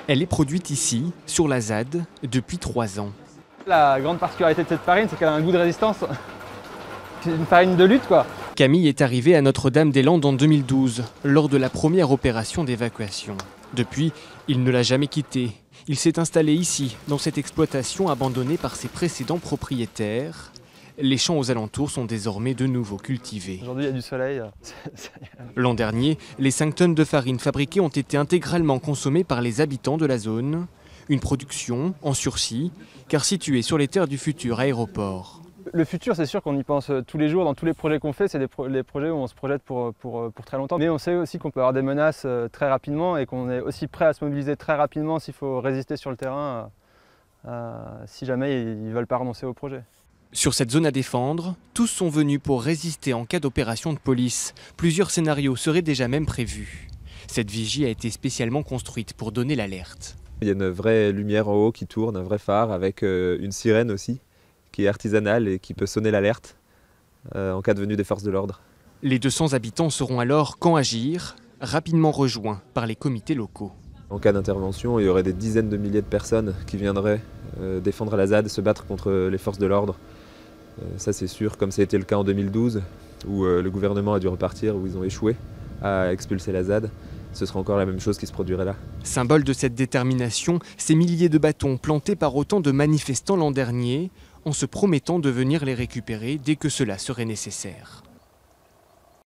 Elle est produite ici, sur la ZAD, depuis 3 ans. La grande particularité de cette farine, c'est qu'elle a un goût de résistance. C'est une farine de lutte, quoi. Camille est arrivé à Notre-Dame-des-Landes en 2012, lors de la première opération d'évacuation. Depuis, il ne l'a jamais quitté. Il s'est installé ici, dans cette exploitation abandonnée par ses précédents propriétaires. Les champs aux alentours sont désormais de nouveau cultivés. Aujourd'hui, il y a du soleil. L'an dernier, les 5 tonnes de farine fabriquées ont été intégralement consommées par les habitants de la zone. Une production en sursis, car située sur les terres du futur aéroport. Le futur, c'est sûr qu'on y pense tous les jours, dans tous les projets qu'on fait, c'est les projets où on se projette pour très longtemps. Mais on sait aussi qu'on peut avoir des menaces très rapidement et qu'on est aussi prêt à se mobiliser très rapidement s'il faut résister sur le terrain, si jamais ils ne veulent pas renoncer au projet. Sur cette zone à défendre, tous sont venus pour résister en cas d'opération de police. Plusieurs scénarios seraient déjà même prévus. Cette vigie a été spécialement construite pour donner l'alerte. Il y a une vraie lumière en haut qui tourne, un vrai phare avec une sirène aussi, qui est artisanale et qui peut sonner l'alerte en cas de venue des forces de l'ordre. Les 200 habitants sauront alors quand agir, rapidement rejoints par les comités locaux. En cas d'intervention, il y aurait des dizaines de milliers de personnes qui viendraient défendre la ZAD, se battre contre les forces de l'ordre. Ça c'est sûr, comme ça a été le cas en 2012, où le gouvernement a dû repartir, où ils ont échoué à expulser la ZAD. Ce sera encore la même chose qui se produirait là. Symbole de cette détermination, ces milliers de bâtons plantés par autant de manifestants l'an dernier, en se promettant de venir les récupérer dès que cela serait nécessaire.